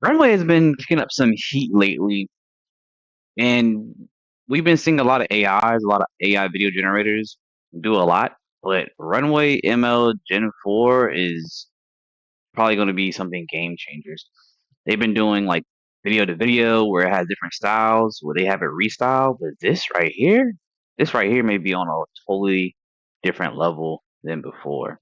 Runway has been kicking up some heat lately, and we've been seeing a lot of AIs, a lot of AI video generators do a lot. But Runway ML Gen 4 is probably going to be something game changers. They've been doing like video to video where it has different styles, where they have it restyled. But this right here may be on a totally different level than before.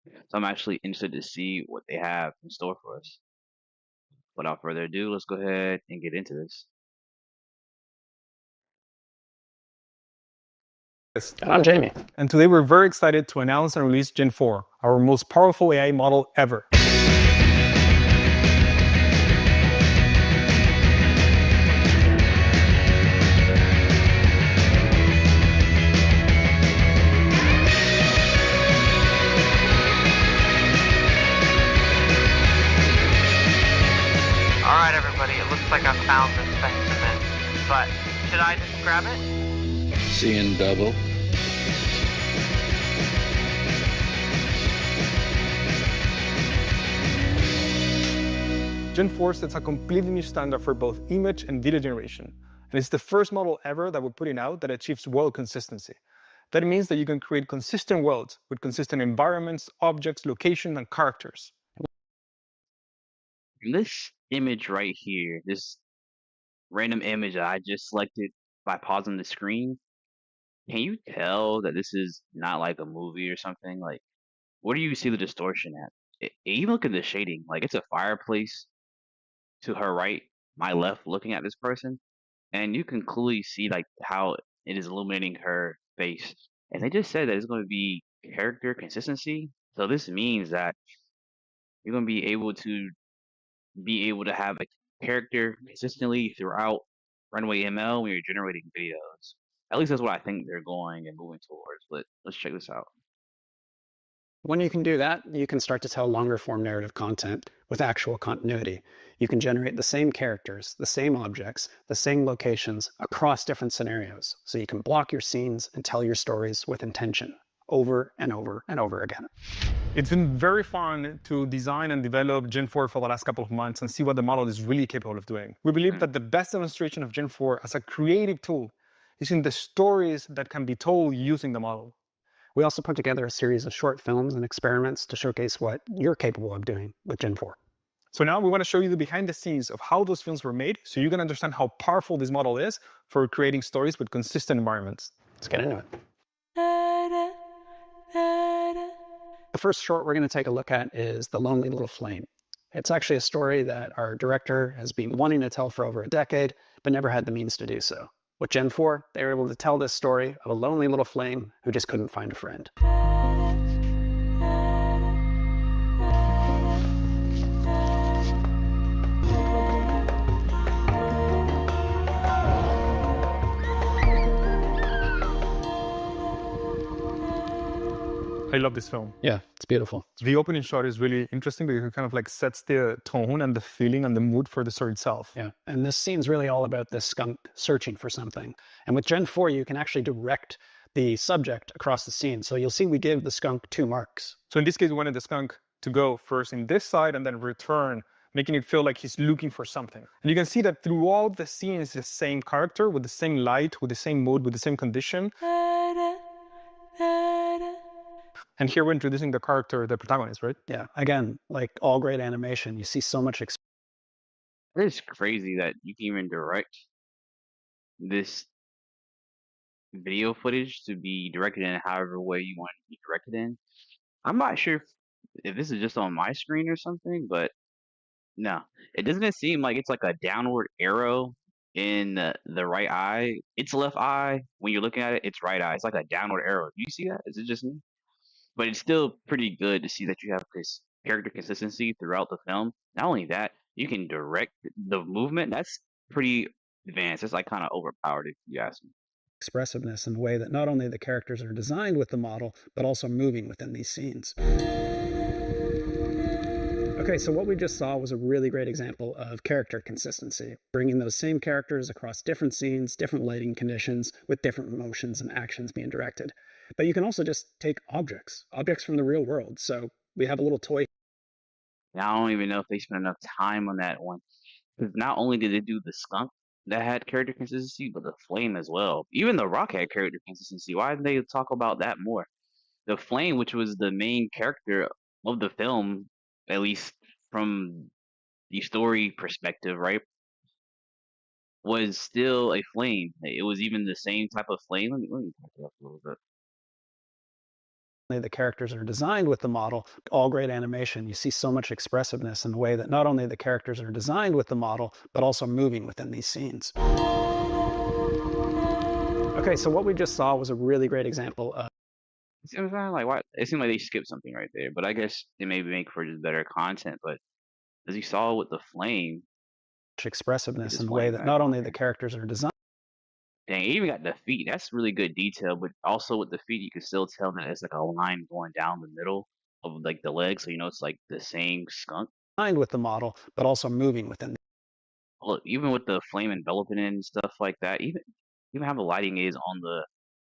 So I'm actually interested to see what they have in store for us. Without further ado, let's go ahead and get into this. I'm Jamie. And today we're very excited to announce and release Gen 4, our most powerful AI model ever. Alright everybody, it looks like I found this specimen, but should I just grab it? Seeing double. Gen 4 sets a completely new standard for both image and video generation, and it's the first model ever that we're putting out that achieves world consistency. That means that you can create consistent worlds with consistent environments, objects, location, and characters. This image right here, this random image that I just selected by pausing the screen, can you tell that this is not like a movie or something? Like, where do you see the distortion at? Even look at the shading. Like, it's a fireplace to her right, my left, looking at this person, and you can clearly see like how it is illuminating her face. And they just said that it's going to be character consistency. So this means that you're going to be able to have a character consistently throughout Runway ML when you're generating videos. At least that's what I think they're going and moving towards. But let's check this out. When you can do that, you can start to tell longer form narrative content with actual continuity. You can generate the same characters, the same objects, the same locations across different scenarios. So you can block your scenes and tell your stories with intention over and over and over again. It's been very fun to design and develop Gen 4 for the last couple of months and see what the model is really capable of doing. We believe that the best demonstration of Gen 4 as a creative tool is in the stories that can be told using the model. We also put together a series of short films and experiments to showcase what you're capable of doing with Gen 4. So now we want to show you the behind the scenes of how those films were made so you can understand how powerful this model is for creating stories with consistent environments. Let's get into it. The first short we're going to take a look at is The Lonely Little Flame. It's actually a story that our director has been wanting to tell for over a decade, but never had the means to do so. With Gen 4, they were able to tell this story of a lonely little flame who just couldn't find a friend. I love this film. Yeah, it's beautiful. The opening shot is really interesting because it kind of like sets the tone and the feeling and the mood for the story itself. Yeah, and this scene's really all about this skunk searching for something. And with Gen 4, you can actually direct the subject across the scene. So you'll see we give the skunk 2 marks. So in this case, we wanted the skunk to go first in this side and then return, making it feel like he's looking for something. And you can see that throughout the scene is the same character with the same light, with the same mood, with the same condition. And here we're introducing the character, the protagonist, right? Yeah, again, like all great animation, you see so much It's crazy that you can even direct this video footage to be directed in however way you want it to be directed in. I'm not sure if this is just on my screen or something, but no, it doesn't seem like it's like a downward arrow in the right eye. It's left eye. When you're looking at it, it's right eye. It's like a downward arrow. Do you see that? Is it just me? But it's still pretty good to see that you have this character consistency throughout the film. Not only that, you can direct the movement. That's pretty advanced. It's like kind of overpowered if you ask me. expressiveness in the way that not only the characters are designed with the model, but also moving within these scenes. Okay, so what we just saw was a really great example of character consistency, bringing those same characters across different scenes, different lighting conditions, with different emotions and actions being directed. But you can also just take objects from the real world. So we have a little toy. And I don't even know if they spent enough time on that one. Because not only did they do the skunk that had character consistency, but the flame as well. Even the rock had character consistency. Why didn't they talk about that more? The flame, which was the main character of the film, at least from the story perspective, right, was still a flame. It was even the same type of flame. Let me back it up a little bit. The characters are designed with the model, all great animation. You see so much expressiveness in the way that not only the characters are designed with the model, but also moving within these scenes. Okay, so what we just saw was a really great example of It was kind of like, why? It seemed like they skipped something right there, but I guess they maybe make for just better content. But as you saw with the flame, get expressiveness this in the way flame that back not on only the here. characters are designed. Dang, it even got the feet. That's really good detail, but also with the feet, you can still tell that it's like a line going down the middle of like the leg, so you know it's like the same skunk. With the model, but also moving within. Look, even with the flame enveloping it and stuff like that, even how the lighting is on the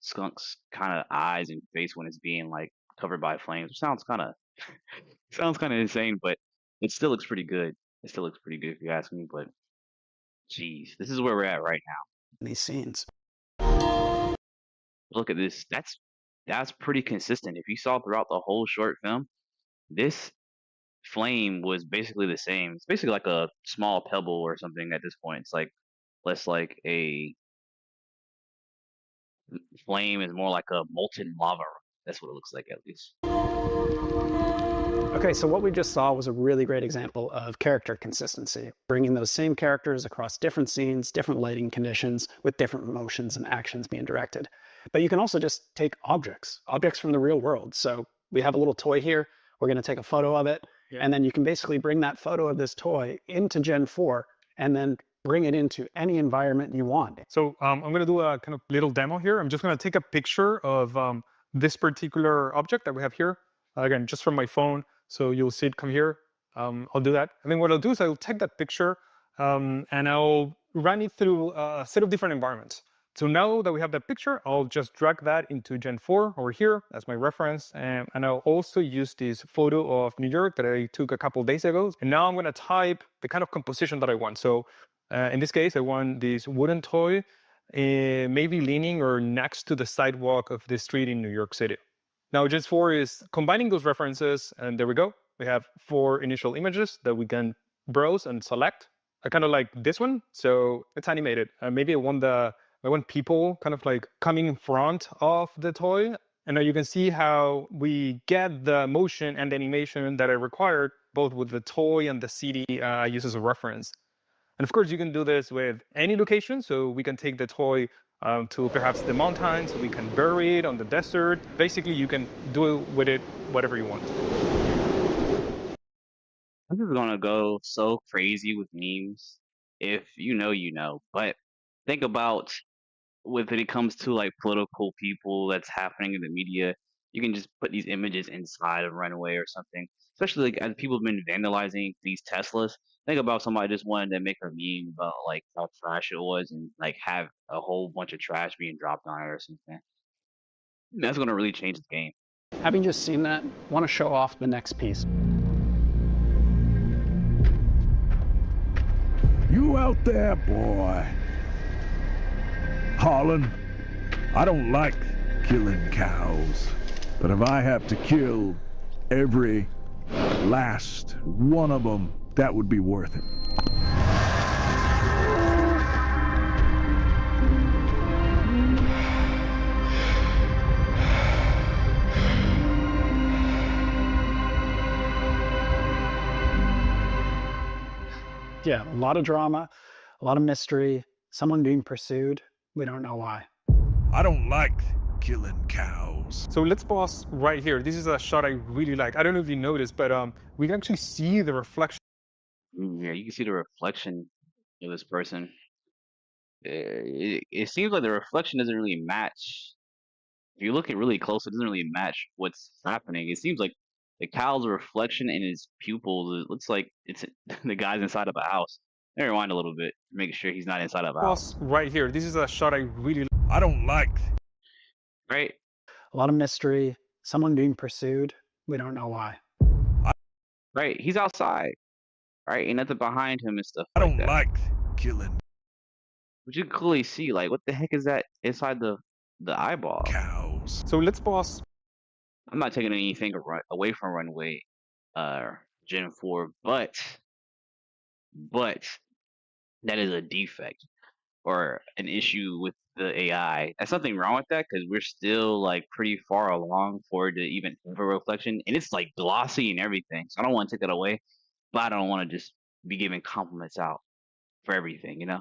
skunk's kind of eyes and face when it's being like covered by flames, which sounds kind of insane, but it still looks pretty good. It still looks pretty good if you ask me. But geez, this is where we're at right now. These scenes. Look at this. That's pretty consistent. If you saw throughout the whole short film, this flame was basically the same. It's basically like a small pebble or something at this point. It's like less like a flame is more like a molten lava. That's what it looks like at least. Okay, so what we just saw was a really great example of character consistency, bringing those same characters across different scenes, different lighting conditions, with different motions and actions being directed. But you can also just take objects from the real world. So we have a little toy here. We're going to take a photo of it, and then you can basically bring that photo of this toy into Gen 4 and then bring it into any environment you want. So I'm going to do a kind of little demo here. I'm just going to take a picture of this particular object that we have here. Again, just from my phone. So you'll see it come here. I'll do that. And then what I'll do is I'll take that picture and I'll run it through a set of different environments. So now that we have that picture, I'll just drag that into Gen 4 over here as my reference. And I'll also use this photo of New York that I took a couple of days ago. And now I'm going to type the kind of composition that I want. So in this case, I want this wooden toy maybe leaning or next to the sidewalk of the street in New York City. Now, Gen 4 is combining those references, and there we go. We have 4 initial images that we can browse and select. I kind of like this one, so it's animated. Maybe I want people kind of like coming in front of the toy. And now you can see how we get the motion and the animation that I required, both with the toy and the city I use as a reference. And of course, you can do this with any location. So we can take the toy to perhaps the mountains, we can bury it on the desert. Basically, you can do with it whatever you want. I'm just gonna go so crazy with memes. If you know, you know. But think about when it comes to like political people that's happening in the media, you can just put these images inside of Runway or something. Especially like as people have been vandalizing these Teslas. Think about somebody just wanted to make a meme about like how trash it was and like have a whole bunch of trash being dropped on it or something. That's gonna really change the game. Having just seen that, want to show off the next piece. You out there, boy. Harlan, I don't like killing cows, but if I have to kill every last one of them, that would be worth it. Yeah, a lot of drama, a lot of mystery, someone being pursued. We don't know why. I don't like killing cows. So let's pause right here. This is a shot I really like. I don't know if you noticed, but we can actually see the reflection. Yeah, you can see the reflection of this person. It seems like the reflection doesn't really match. If you look at really close, it doesn't really match what's happening. It seems like the cow's reflection in his pupils, it looks like it's the guy's inside of a house. Let me rewind a little bit, making sure he's not inside of a house. Pause right here. This is a shot I really I don't like. Right? A lot of mystery, someone being pursued. We don't know why. right? He's outside, right? Ain't nothing behind him and stuff I like don't that. like killing But you can clearly see, like, what the heck is that inside the eyeball? cows. So let's pause. I'm not taking anything away from Runway Gen 4, but that is a defect or an issue with the AI. There's something wrong with that because we're still like pretty far along for it to even have a reflection, and it's like glossy and everything. So I don't want to take that away, but I don't want to just be giving compliments out for everything, you know?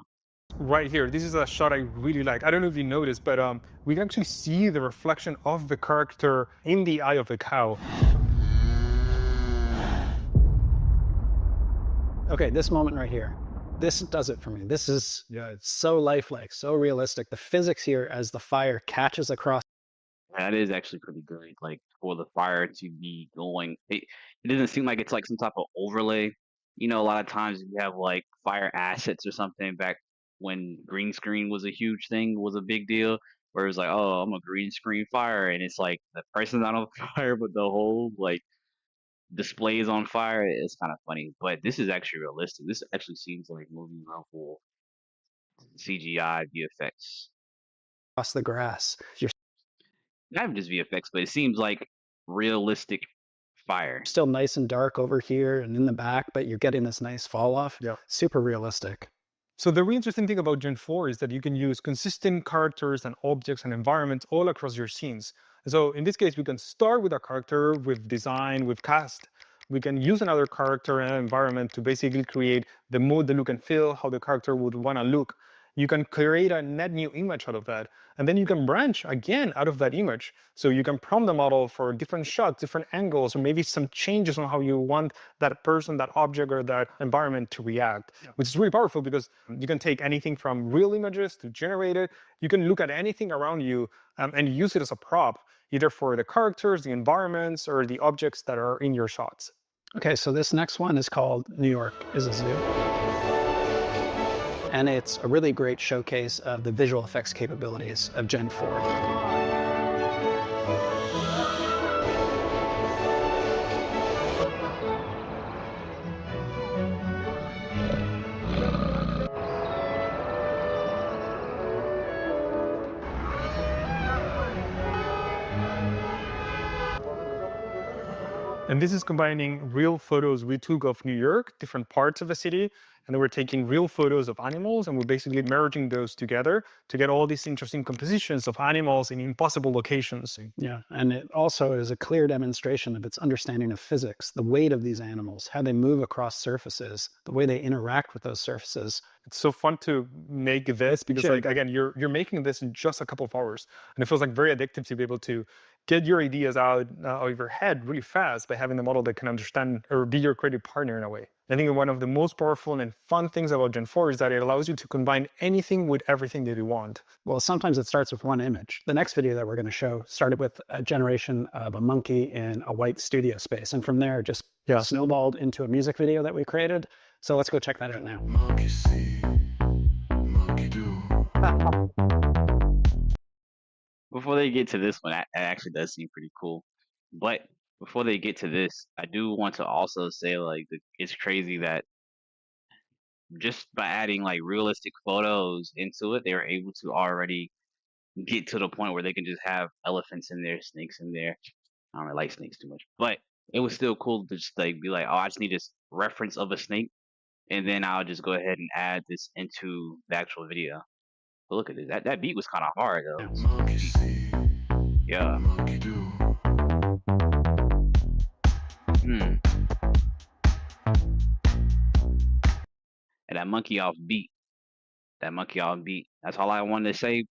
Right here, this is a shot I really like. I don't know if you noticed, but we can actually see the reflection of the character in the eye of the cow. Okay, this moment right here, this does it for me. This is so lifelike, so realistic. The physics here as the fire catches across. That is actually pretty good. Like for the fire to be going, it doesn't seem like it's like some type of overlay. You know, a lot of times you have like fire assets or something back when green screen was a huge thing, was a big deal, where it was like, oh, I'm a green screen fire, and it's like the person's not on fire, but the whole like display is on fire. It's kind of funny, but this is actually realistic. This actually seems like movie level CGI VFX. The grass. You're Not just VFX, but it seems like realistic fire. still nice and dark over here and in the back, but you're getting this nice fall off. Yeah. Super realistic. So the really interesting thing about Gen 4 is that you can use consistent characters and objects and environments all across your scenes. So in this case, we can start with a character, with design, with cast. We can use another character and environment to basically create the mood, the look and feel, how the character would want to look. You can create a net new image out of that. And then you can branch again out of that image. So you can prompt the model for different shots, different angles, or maybe some changes on how you want that person, that object, or that environment to react, which is really powerful because you can take anything from real images to generated. You can look at anything around you and use it as a prop, either for the characters, the environments, or the objects that are in your shots. Okay, so this next one is called New York is a Zoo. And it's a really great showcase of the visual effects capabilities of Gen 4. And this is combining real photos we took of New York, different parts of the city, and then we're taking real photos of animals and we're basically merging those together to get all these interesting compositions of animals in impossible locations. Yeah, and it also is a clear demonstration of its understanding of physics, the weight of these animals, how they move across surfaces, the way they interact with those surfaces. It's so fun to make this because, like, again, you're making this in just a couple of hours, and it feels like very addictive to be able to get your ideas out of your head really fast by having the model that can understand or be your creative partner in a way. I think one of the most powerful and fun things about Gen 4 is that it allows you to combine anything with everything that you want. Well, sometimes it starts with one image. The next video that we're going to show started with a generation of a monkey in a white studio space, and from there just snowballed into a music video that we created. So let's go check that out now. Monkey see, monkey do. Before they get to this one, that actually does seem pretty cool. But before they get to this, I do want to also say, like, it's crazy that just by adding like realistic photos into it, they were able to already get to the point where they can just have elephants in there, snakes in there. I don't really like snakes too much, but it was still cool to just like be like, oh, I just need this reference of a snake, and then I'll just go ahead and add this into the actual video. But look at this. That beat was kind of hard though. Monkey see, Yeah. monkey do. Hmm. And that monkey off beat. That monkey off beat. That's all I wanted to say.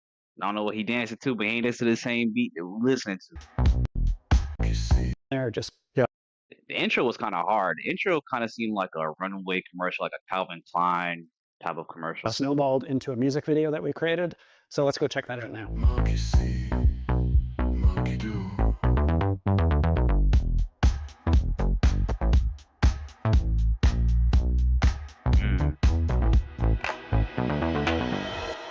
I don't know what he dancing to, but he ain't dancing to the same beat that we're listening to. Monkey see. There, just The intro was kind of hard. The intro kind of seemed like a Runway commercial, like a Calvin Klein type of commercial. snowballed into a music video that we created. So let's go check that out now. Monkey see, monkey do.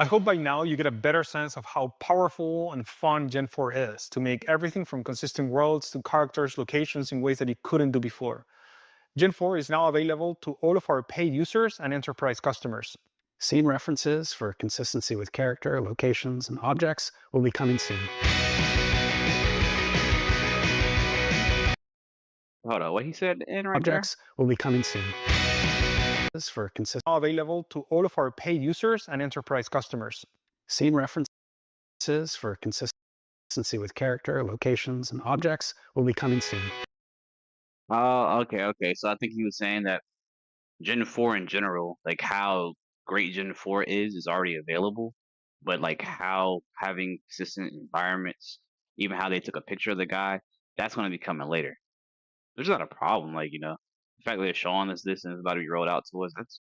I hope by now you get a better sense of how powerful and fun Gen 4 is to make everything from consistent worlds to characters, locations in ways that you couldn't do before. Gen 4 is now available to all of our paid users and enterprise customers. Scene references for consistency with character, locations, and objects will be coming soon. Hold on, what he said in right Objects will be coming soon. For Now available to all of our paid users and enterprise customers. Scene references for consistency with character, locations, and objects will be coming soon. there? Oh, okay. So I think he was saying that Gen 4 in general, like how great Gen 4 is already available, but like how having consistent environments, even how they took a picture of the guy, that's going to be coming later. There's not a problem, like, the fact that they're showing us this and it's about to be rolled out to us,